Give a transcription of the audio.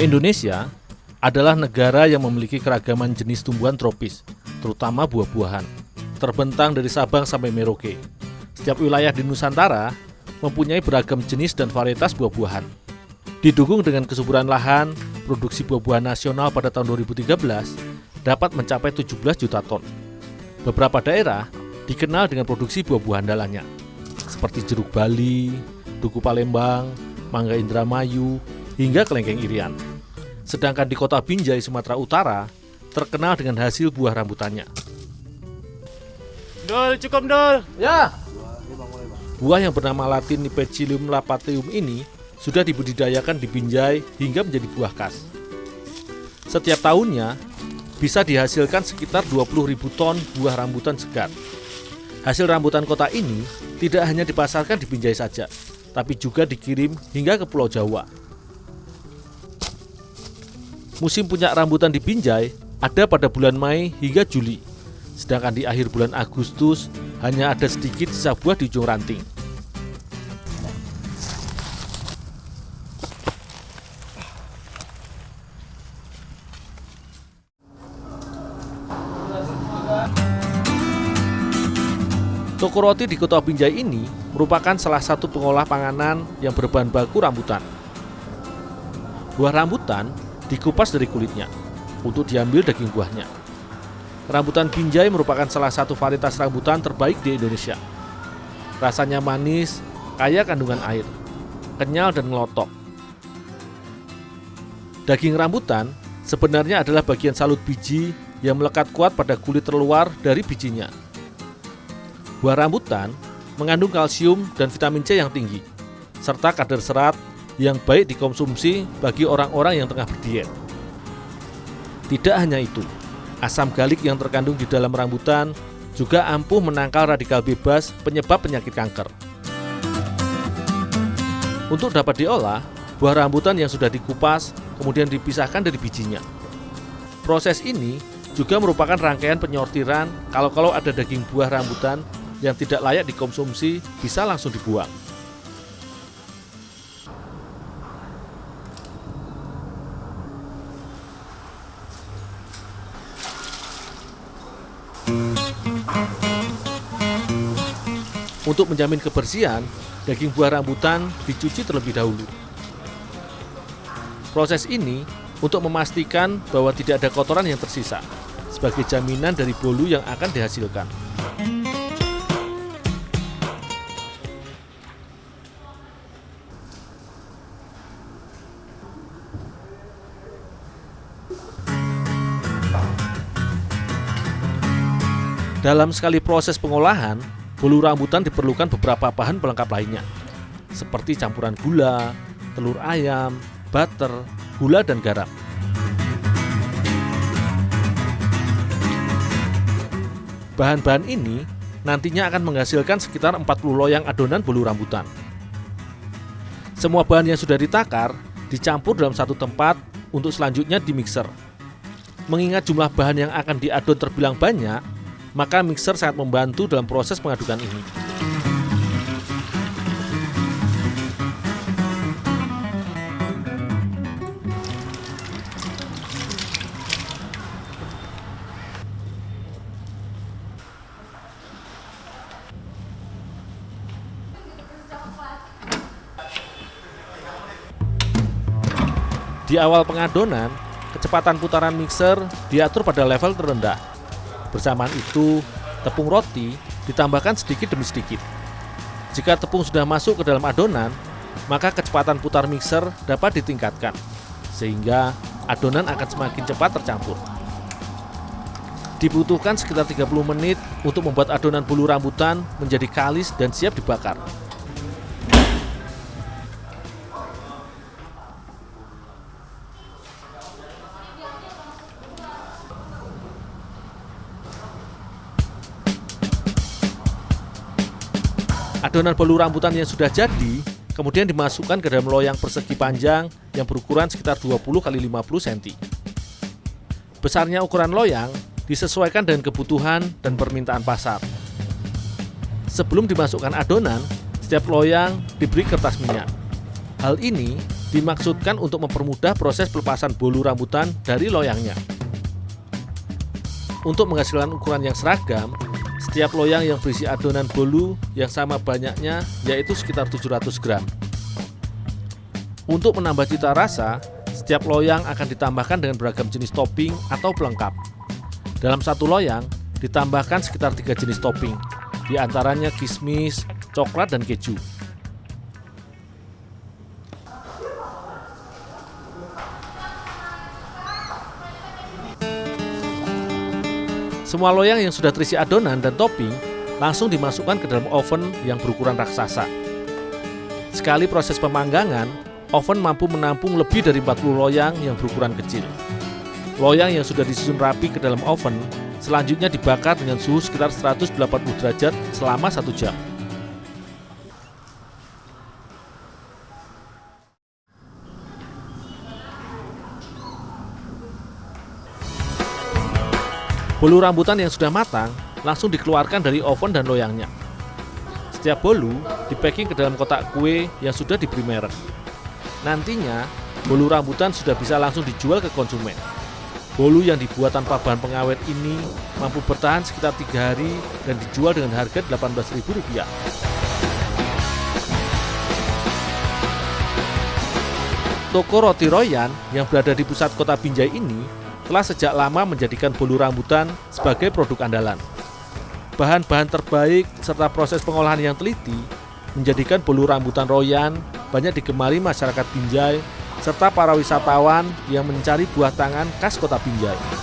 Indonesia adalah negara yang memiliki keragaman jenis tumbuhan tropis, terutama buah-buahan, terbentang dari Sabang sampai Merauke. Setiap wilayah di Nusantara mempunyai beragam jenis dan varietas buah-buahan. Didukung dengan kesuburan lahan, produksi buah-buahan nasional pada tahun 2013 dapat mencapai 17 juta ton. Beberapa daerah dikenal dengan produksi buah-buahan andalannya, seperti jeruk Bali, duku Palembang, mangga Indramayu, hingga kelengkeng Irian. Sedangkan di kota Binjai, Sumatera Utara, terkenal dengan hasil buah rambutannya. Dol, cukup Dol. Ya. Buah yang bernama latin Nipecilium lapateum ini sudah dibudidayakan di Binjai hingga menjadi buah khas. Setiap tahunnya bisa dihasilkan sekitar 20.000 ton buah rambutan segar. Hasil rambutan kota ini tidak hanya dipasarkan di Binjai saja, tapi juga dikirim hingga ke Pulau Jawa. Musim puncak rambutan di Binjai ada pada bulan Mei hingga Juli, sedangkan di akhir bulan Agustus hanya ada sedikit sisa buah di ujung ranting. Toko roti di kota Binjai ini merupakan salah satu pengolah panganan yang berbahan baku rambutan. Buah rambutan dikupas dari kulitnya untuk diambil daging buahnya. Rambutan Binjai merupakan salah satu varietas rambutan terbaik di Indonesia. Rasanya manis, kaya kandungan air, kenyal dan ngelotok. Daging rambutan sebenarnya adalah bagian salut biji yang melekat kuat pada kulit terluar dari bijinya. Buah rambutan mengandung kalsium dan vitamin C yang tinggi, serta kadar serat yang baik dikonsumsi bagi orang-orang yang tengah berdiet. Tidak hanya itu, asam galik yang terkandung di dalam rambutan juga ampuh menangkal radikal bebas penyebab penyakit kanker. Untuk dapat diolah, buah rambutan yang sudah dikupas kemudian dipisahkan dari bijinya. Proses ini juga merupakan rangkaian penyortiran kalau ada daging buah rambutan yang tidak layak dikonsumsi bisa langsung dibuang. Untuk menjamin kebersihan, daging buah rambutan dicuci terlebih dahulu. Proses ini untuk memastikan bahwa tidak ada kotoran yang tersisa, sebagai jaminan dari bolu yang akan dihasilkan. Dalam sekali proses pengolahan, bolu rambutan diperlukan beberapa bahan pelengkap lainnya, seperti campuran gula, telur ayam, butter, gula, dan garam. Bahan-bahan ini nantinya akan menghasilkan sekitar 40 loyang adonan bolu rambutan. Semua bahan yang sudah ditakar dicampur dalam satu tempat untuk selanjutnya dimixer. Mengingat jumlah bahan yang akan diadon terbilang banyak, maka mixer sangat membantu dalam proses pengadukan ini. Di awal pengadonan, kecepatan putaran mixer diatur pada level terendah. Bersamaan itu, tepung roti ditambahkan sedikit demi sedikit. Jika tepung sudah masuk ke dalam adonan, maka kecepatan putar mixer dapat ditingkatkan, sehingga adonan akan semakin cepat tercampur. Dibutuhkan sekitar 30 menit untuk membuat adonan bolu rambutan menjadi kalis dan siap dibakar. Adonan bolu rambutan yang sudah jadi kemudian dimasukkan ke dalam loyang persegi panjang yang berukuran sekitar 20 x 50 cm. Besarnya ukuran loyang disesuaikan dengan kebutuhan dan permintaan pasar. Sebelum dimasukkan adonan, setiap loyang diberi kertas minyak. Hal ini dimaksudkan untuk mempermudah proses pelepasan bolu rambutan dari loyangnya. Untuk menghasilkan ukuran yang seragam, setiap loyang yang berisi adonan bolu yang sama banyaknya, yaitu sekitar 700 gram. Untuk menambah cita rasa, setiap loyang akan ditambahkan dengan beragam jenis topping atau pelengkap. Dalam satu loyang, ditambahkan sekitar 3 jenis topping, di antaranya kismis, coklat, dan keju. Semua loyang yang sudah terisi adonan dan topping langsung dimasukkan ke dalam oven yang berukuran raksasa. Sekali proses pemanggangan, oven mampu menampung lebih dari 40 loyang yang berukuran kecil. Loyang yang sudah disusun rapi ke dalam oven selanjutnya dibakar dengan suhu sekitar 180 derajat selama 1 jam. Bolu rambutan yang sudah matang langsung dikeluarkan dari oven dan loyangnya. Setiap bolu di-packing ke dalam kotak kue yang sudah diberi merek. Nantinya, bolu rambutan sudah bisa langsung dijual ke konsumen. Bolu yang dibuat tanpa bahan pengawet ini mampu bertahan sekitar 3 hari dan dijual dengan harga Rp18.000. Toko Roti Royan yang berada di pusat kota Binjai ini telah sejak lama menjadikan bolu rambutan sebagai produk andalan. Bahan-bahan terbaik serta proses pengolahan yang teliti menjadikan bolu rambutan Royan banyak digemari masyarakat Binjai serta para wisatawan yang mencari buah tangan khas kota Binjai.